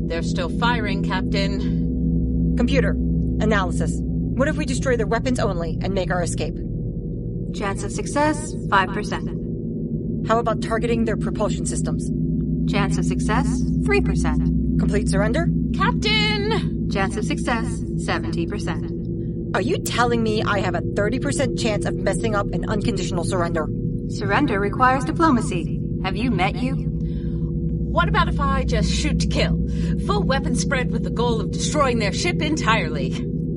They're still firing, Captain. Computer, analysis. What if we destroy their weapons only and make our escape? Chance of success, 5%. How about targeting their propulsion systems? Chance of success, 3%. Complete surrender? Captain! Chance of success, 70%. Are you telling me I have a 30% chance of messing up an unconditional surrender? Surrender requires diplomacy. Have you met you? What about if I just shoot to kill? Full weapon spread with the goal of destroying their ship entirely.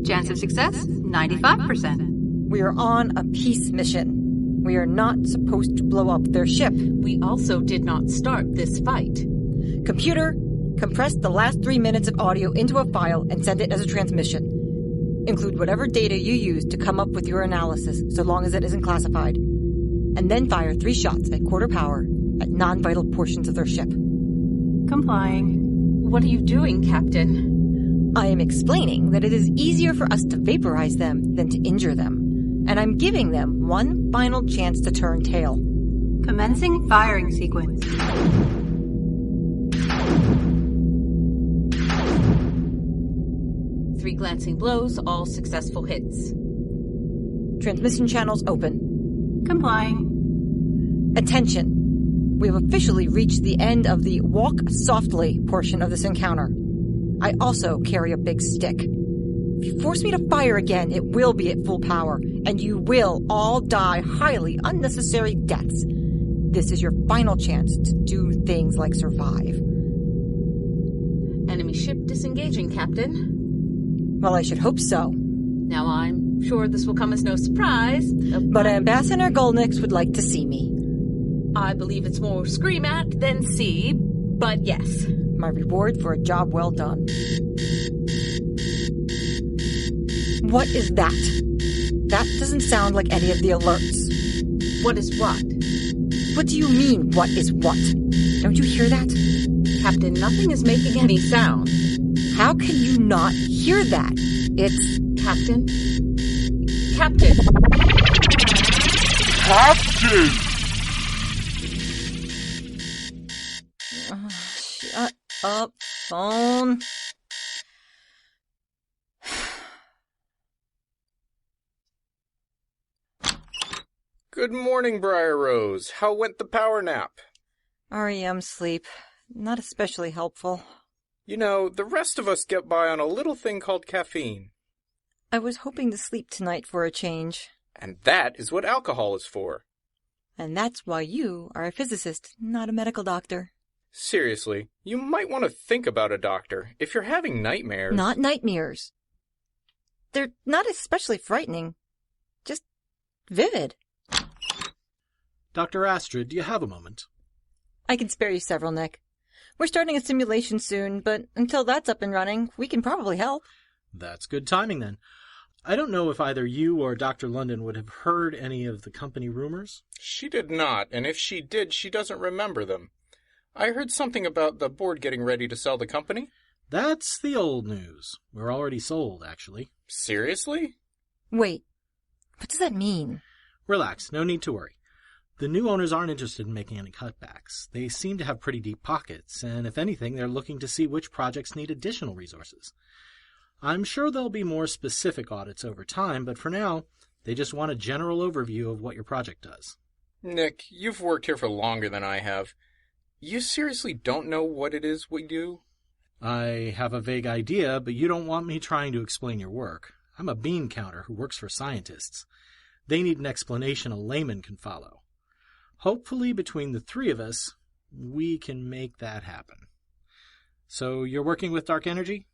Chance of success, 95%. We are on a peace mission. We are not supposed to blow up their ship. We also did not start this fight. Computer, compress the last 3 minutes of audio into a file and send it as a transmission. Include whatever data you use to come up with your analysis, so long as it isn't classified. And then fire 3 shots at quarter power at non-vital portions of their ship. Complying. What are you doing, Captain? I am explaining that it is easier for us to vaporize them than to injure them. And I'm giving them one final chance to turn tail. Commencing firing sequence. Three glancing blows, all successful hits. Transmission channels open. Complying. Attention. We have officially reached the end of the walk softly portion of this encounter. I also carry a big stick. If you force me to fire again, it will be at full power, and you will all die highly unnecessary deaths. This is your final chance to do things like survive. Enemy ship disengaging, Captain. Well, I should hope so. Now I'm sure this will come as no surprise. But Ambassador Golnix would like to see me. I believe it's more scream at than see, but yes. My reward for a job well done. What is that? That doesn't sound like any of the alerts. What is what? What do you mean, what is what? Don't you hear that? Captain, nothing is making any sound. How can you not hear that? It's... Captain? Captain! Captain! Shut up, phone. Good morning, Briar Rose. How went the power nap? REM sleep. Not especially helpful. You know, the rest of us get by on a little thing called caffeine. I was hoping to sleep tonight for a change. And that is what alcohol is for. And that's why you are a physicist, not a medical doctor. Seriously, you might want to think about a doctor. If you're having nightmares... Not nightmares. They're not especially frightening. Just vivid. Dr. Astrid, do you have a moment? I can spare you several, Nick. We're starting a simulation soon, but until that's up and running, we can probably help. That's good timing, then. I don't know if either you or Dr. London would have heard any of the company rumors. She did not, and if she did, she doesn't remember them. I heard something about the board getting ready to sell the company. That's the old news. We're already sold, actually. Seriously? Wait, what does that mean? Relax, no need to worry. The new owners aren't interested in making any cutbacks. They seem to have pretty deep pockets, and if anything, they're looking to see which projects need additional resources. I'm sure there'll be more specific audits over time, but for now, they just want a general overview of what your project does. Nick, you've worked here for longer than I have. You seriously don't know what it is we do? I have a vague idea, but you don't want me trying to explain your work. I'm a bean counter who works for scientists. They need an explanation a layman can follow. Hopefully, between the three of us, we can make that happen. So, you're working with dark energy?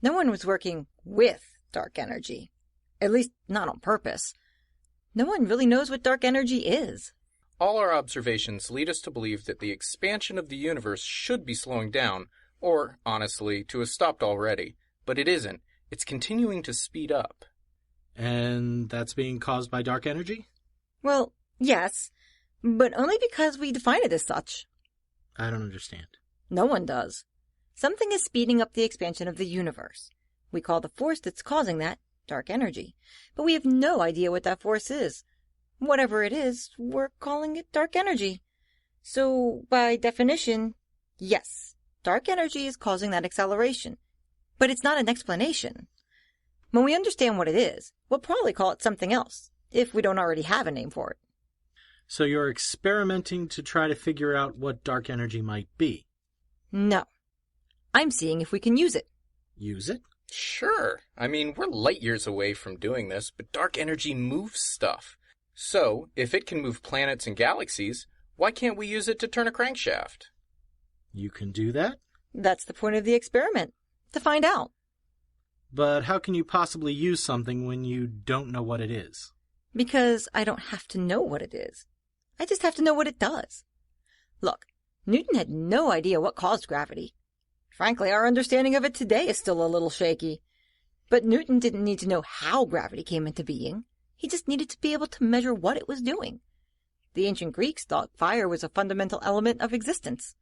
No one was working with dark energy. At least, not on purpose. No one really knows what dark energy is. All our observations lead us to believe that the expansion of the universe should be slowing down, or, honestly, to have stopped already. But it isn't. It's continuing to speed up. And that's being caused by dark energy? Well, yes. But only because we define it as such. I don't understand. No one does. Something is speeding up the expansion of the universe. We call the force that's causing that dark energy. But we have no idea what that force is. Whatever it is, we're calling it dark energy. So, by definition, yes, dark energy is causing that acceleration. But it's not an explanation. When we understand what it is, we'll probably call it something else, if we don't already have a name for it. So you're experimenting to try to figure out what dark energy might be? No. I'm seeing if we can use it. Use it? Sure. I mean, we're light years away from doing this, but dark energy moves stuff. So, if it can move planets and galaxies, why can't we use it to turn a crankshaft? You can do that? That's the point of the experiment, to find out. But how can you possibly use something when you don't know what it is? Because I don't have to know what it is. I just have to know what it does. Look, Newton had no idea what caused gravity. Frankly, our understanding of it today is still a little shaky. But Newton didn't need to know how gravity came into being. He just needed to be able to measure what it was doing. The ancient Greeks thought fire was a fundamental element of existence.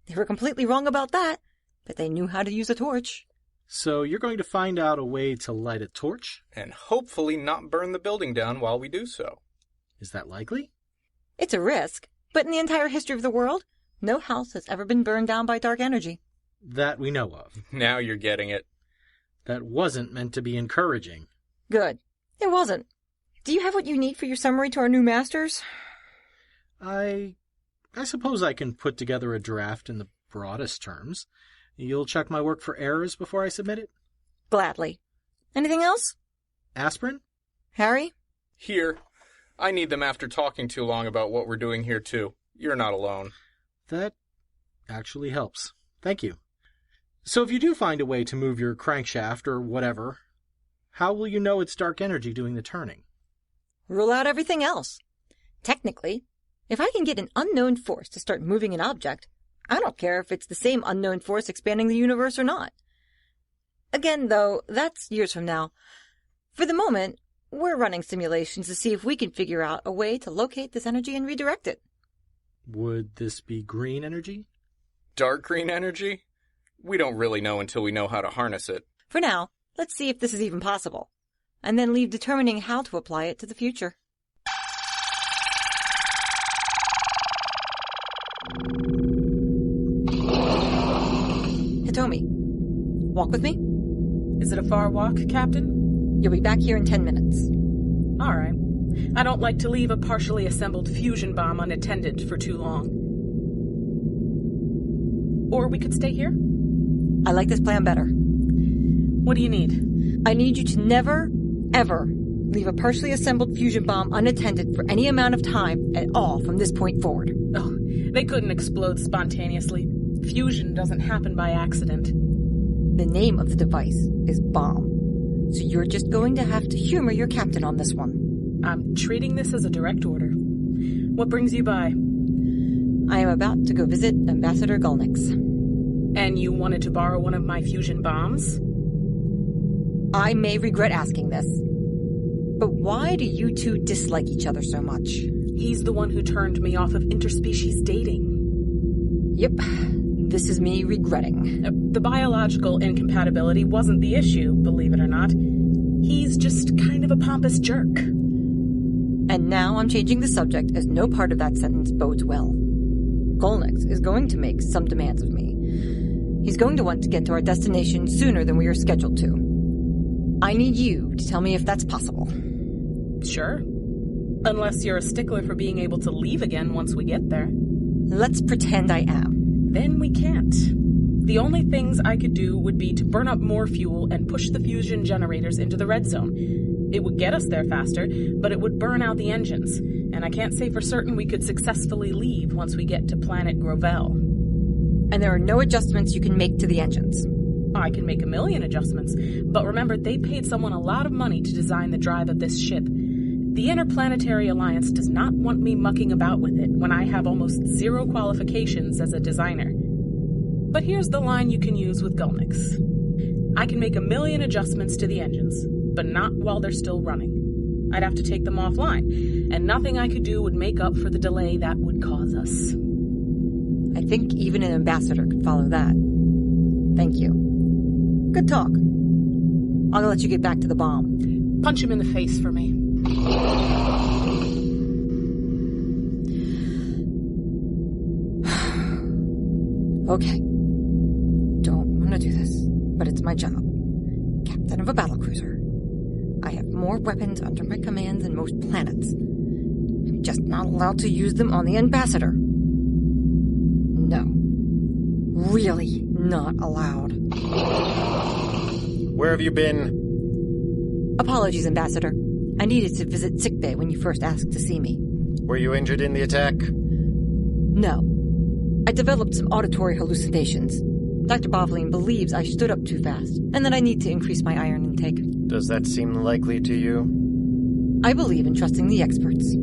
They were completely wrong about that, but they knew how to use a torch. So you're going to find out a way to light a torch? And hopefully not burn the building down while we do so. Is that likely? It's a risk, but in the entire history of the world, no house has ever been burned down by dark energy. That we know of. Now you're getting it. That wasn't meant to be encouraging. Good. It wasn't. Do you have what you need for your summary to our new masters? I suppose I can put together a draft in the broadest terms. You'll check my work for errors before I submit it? Gladly. Anything else? Aspirin? Harry? Here. I need them after talking too long about what we're doing here, too. You're not alone. That actually helps. Thank you. So if you do find a way to move your crankshaft or whatever, how will you know it's dark energy doing the turning? Rule out everything else. Technically, if I can get an unknown force to start moving an object, I don't care if it's the same unknown force expanding the universe or not. Again, though, that's years from now. For the moment, we're running simulations to see if we can figure out a way to locate this energy and redirect it. Would this be green energy? Dark green energy? We don't really know until we know how to harness it. For now, let's see if this is even possible, and then leave determining how to apply it to the future. Hitomi, walk with me? Is it a far walk, Captain? You'll be back here in 10 minutes. All right. I don't like to leave a partially assembled fusion bomb unattended for too long. Or we could stay here? I like this plan better. What do you need? I need you to never, ever leave a partially assembled fusion bomb unattended for any amount of time at all from this point forward. Oh, they couldn't explode spontaneously. Fusion doesn't happen by accident. The name of the device is bomb, so you're just going to have to humor your captain on this one. I'm treating this as a direct order. What brings you by? I am about to go visit Ambassador Gulnix. And you wanted to borrow one of my fusion bombs? I may regret asking this, but why do you two dislike each other so much? He's the one who turned me off of interspecies dating. Yep, this is me regretting. The biological incompatibility wasn't the issue, believe it or not. He's just kind of a pompous jerk. And now I'm changing the subject as no part of that sentence bodes well. Gulnix is going to make some demands of me. He's going to want to get to our destination sooner than we are scheduled to. I need you to tell me if that's possible. Sure. Unless you're a stickler for being able to leave again once we get there. Let's pretend I am. Then we can't. The only things I could do would be to burn up more fuel and push the fusion generators into the red zone. It would get us there faster, but it would burn out the engines, and I can't say for certain we could successfully leave once we get to Planet Grovell. And there are no adjustments you can make to the engines. I can make 1,000,000 adjustments, but remember they paid someone a lot of money to design the drive of this ship. The Interplanetary Alliance does not want me mucking about with it when I have almost 0 qualifications as a designer. But here's the line you can use with Gulnix. I can make 1,000,000 adjustments to the engines, but not while they're still running. I'd have to take them offline, and nothing I could do would make up for the delay that would cause us. I think even an ambassador could follow that. Thank you. Good talk. I'll let you get back to the bomb. Punch him in the face for me. Okay. Don't want to do this, but it's my job. Captain of a battlecruiser. I have more weapons under my command than most planets. I'm just not allowed to use them on the ambassador. No. Really not allowed. Where have you been? Apologies, Ambassador. I needed to visit sickbay when you first asked to see me. Were you injured in the attack? No. I developed some auditory hallucinations. Dr. Boveline believes I stood up too fast, and that I need to increase my iron intake. Does that seem likely to you? I believe in trusting the experts.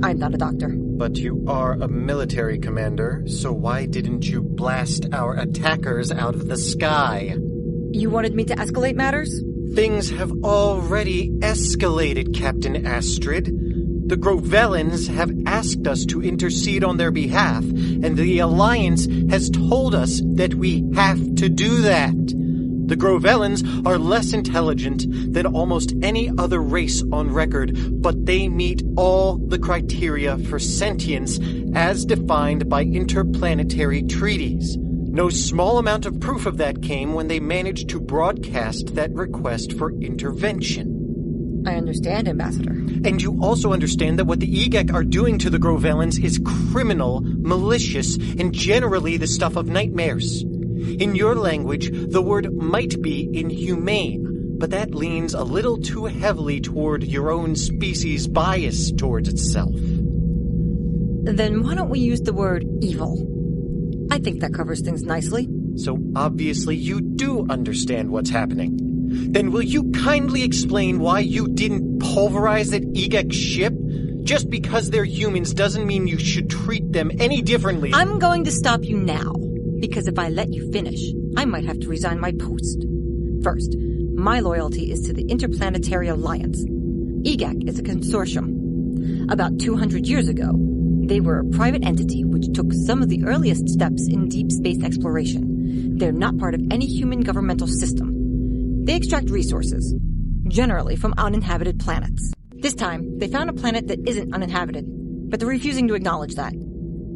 I'm not a doctor. But you are a military commander, so why didn't you blast our attackers out of the sky? You wanted me to escalate matters? Things have already escalated, Captain Astrid. The Grovellans have asked us to intercede on their behalf, and the Alliance has told us that we have to do that. The Grovellans are less intelligent than almost any other race on record, but they meet all the criteria for sentience as defined by interplanetary treaties. No small amount of proof of that came when they managed to broadcast that request for intervention. I understand, Ambassador. And you also understand that what the EGEC are doing to the Grovellans is criminal, malicious, and generally the stuff of nightmares. In your language, the word might be inhumane, but that leans a little too heavily toward your own species' bias towards itself. Then why don't we use the word evil? I think that covers things nicely. So obviously you do understand what's happening. Then will you kindly explain why you didn't pulverize that EGEC ship? Just because they're humans doesn't mean you should treat them any differently. I'm going to stop you now, because if I let you finish, I might have to resign my post. First, my loyalty is to the Interplanetary Alliance. EGEC is a consortium. About 200 years ago, they were a private entity which took some of the earliest steps in deep space exploration. They're not part of any human governmental system. They extract resources, generally from uninhabited planets. This time, they found a planet that isn't uninhabited, but they're refusing to acknowledge that.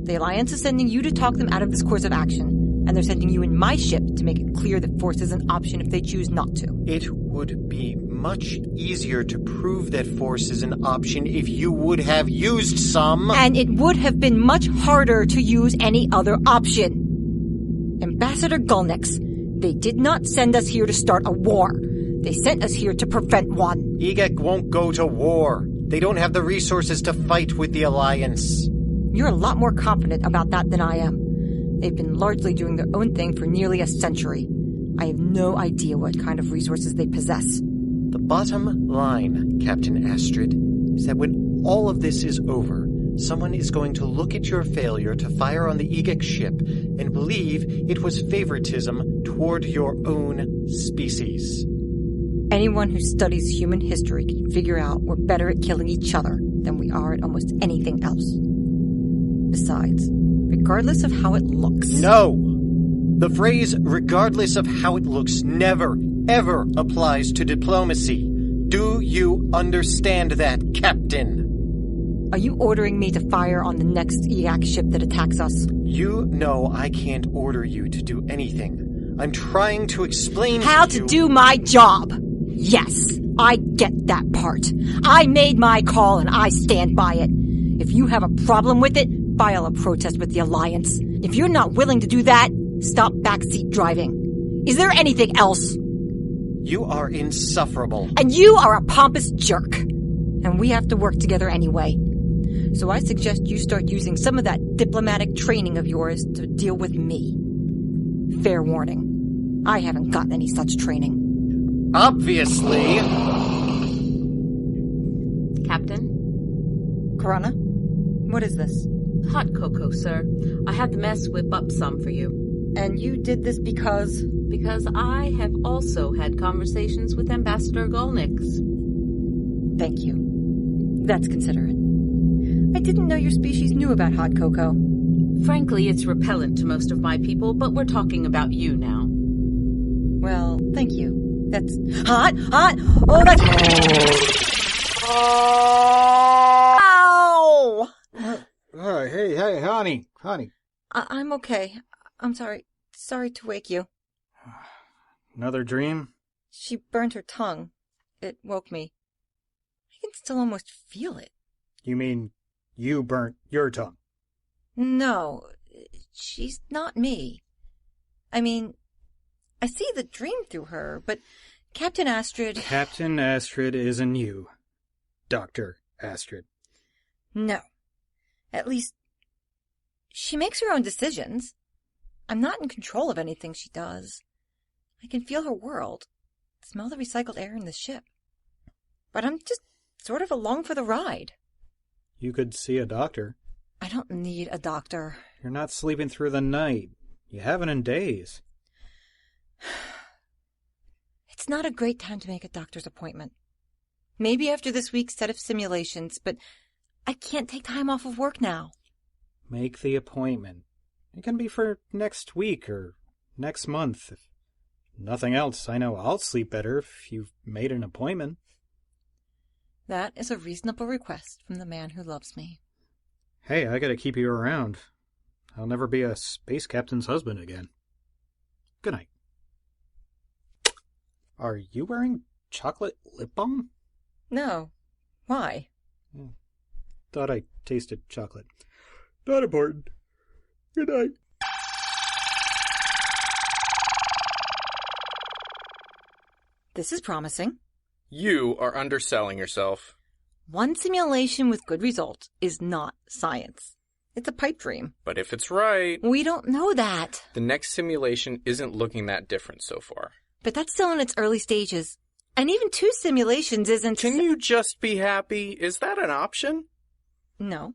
The Alliance is sending you to talk them out of this course of action, and they're sending you in my ship to make it clear that force is an option if they choose not to. It would be much easier to prove that force is an option if you would have used some. And it would have been much harder to use any other option. Ambassador Gulnix, they did not send us here to start a war. They sent us here to prevent one. EGEC won't go to war. They don't have the resources to fight with the Alliance. You're a lot more confident about that than I am. They've been largely doing their own thing for nearly a century. I have no idea what kind of resources they possess. The bottom line, Captain Astrid, is that when all of this is over, someone is going to look at your failure to fire on the EGEC ship and believe it was favoritism toward your own species. Anyone who studies human history can figure out we're better at killing each other than we are at almost anything else. Besides, regardless of how it looks... No! The phrase, regardless of how it looks, never, ever applies to diplomacy. Do you understand that, Captain? Are you ordering me to fire on the next EAC ship that attacks us? You know I can't order you to do anything. I'm trying to explain how to you... to do my job! Yes, I get that part. I made my call and I stand by it. If you have a problem with it, file a protest with the Alliance. If you're not willing to do that, stop backseat driving. Is there anything else? You are insufferable. And you are a pompous jerk. And we have to work together anyway. So I suggest you start using some of that diplomatic training of yours to deal with me. Fair warning, I haven't gotten any such training. Obviously. Captain? Corona? What is this? Hot cocoa, sir. I had the mess whip up some for you. And you did this because? Because I have also had conversations with Ambassador Gulnix. Thank you. That's considerate. I didn't know your species knew about hot cocoa. Frankly, it's repellent to most of my people, but we're talking about you now. Well, thank you. That's hot! Oh, that's... Ow! Hey, honey. I'm okay. I'm sorry. Sorry to wake you. Another dream? She burned her tongue. It woke me. I can still almost feel it. You mean you burnt your tongue? No, she's not me. I mean, I see the dream through her, but Captain Astrid... Captain Astrid isn't you. Dr. Astrid. No. At least, she makes her own decisions. I'm not in control of anything she does. I can feel her world, smell the recycled air in the ship. But I'm just sort of along for the ride. You could see a doctor. I don't need a doctor. You're not sleeping through the night. You haven't in days. It's not a great time to make a doctor's appointment. Maybe after this week's set of simulations, but I can't take time off of work now. Make the appointment. It can be for next week or next month. If nothing else, I know I'll sleep better if you've made an appointment. That is a reasonable request from the man who loves me. Hey, I gotta keep you around. I'll never be a space captain's husband again. Good night. Are you wearing chocolate lip balm? No. Why? Thought I tasted chocolate. Not important. Good night. This is promising. You are underselling yourself. One simulation with good results is not science. It's a pipe dream. But if it's right... We don't know that. The next simulation isn't looking that different so far. But that's still in its early stages. And even 2 simulations isn't... Can you just be happy? Is that an option? No.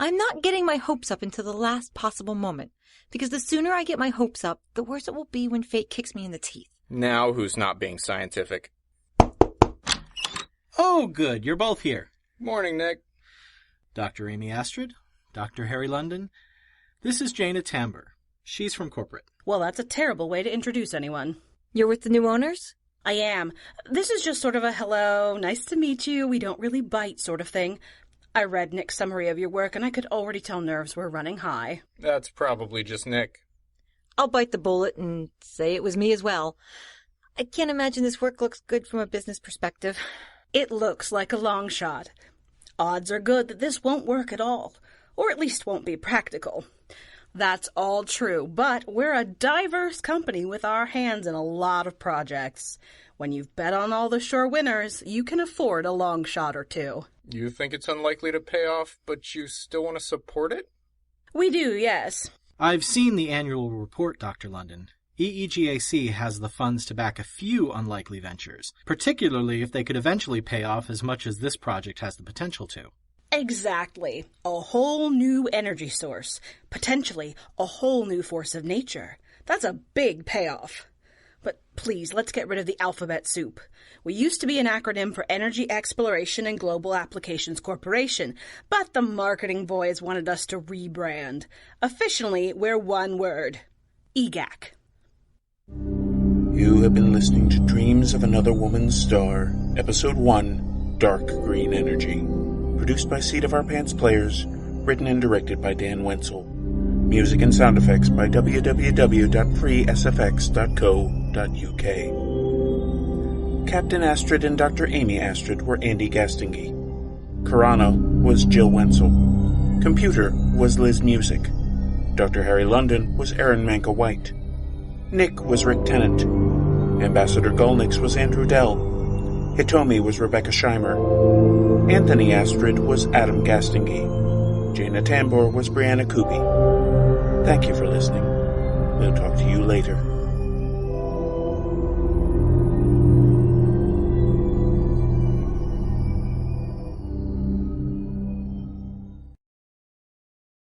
I'm not getting my hopes up until the last possible moment. Because the sooner I get my hopes up, the worse it will be when fate kicks me in the teeth. Now who's not being scientific? Oh, good. You're both here. Morning, Nick. Dr. Amy Astrid, Dr. Harry London. This is Jaina Tamber. She's from corporate. Well, that's a terrible way to introduce anyone. You're with the new owners? I am. This is just sort of a hello, nice to meet you, we don't really bite sort of thing. I read Nick's summary of your work, and I could already tell nerves were running high. That's probably just Nick. I'll bite the bullet and say it was me as well. I can't imagine this work looks good from a business perspective. It looks like a long shot. Odds are good that this won't work at all, or at least won't be practical. That's all true, but we're a diverse company with our hands in a lot of projects. When you've bet on all the sure winners, you can afford a long shot or two. You think it's unlikely to pay off, but you still want to support it? We do, yes. I've seen the annual report, Dr. London. EEGAC has the funds to back a few unlikely ventures, particularly if they could eventually pay off as much as this project has the potential to. Exactly. A whole new energy source. Potentially a whole new force of nature. That's a big payoff. But please, let's get rid of the alphabet soup. We used to be an acronym for Energy Exploration and Global Applications Corporation, but the marketing boys wanted us to rebrand. Officially, we're one word. EGAC. You have been listening to Dreams of Another Woman's Star, Episode 1, Dark Green Energy. Produced by Seat of Our Pants Players, written and directed by Dan Wenzel. Music and sound effects by www.freesfx.co.uk. Captain Astrid and Dr. Amy Astrid were Andy Gastingy. Karana was Jill Wenzel. Computer was Liz Music. Dr. Harry London was Aaron Manka White. Nick was Rick Tennant. Ambassador Gulnix was Andrew Dell. Hitomi was Rebecca Scheimer. Anthony Astrid was Adam Gastingy. Jaina Tambor was Brianna Kubi. Thank you for listening. We'll talk to you later.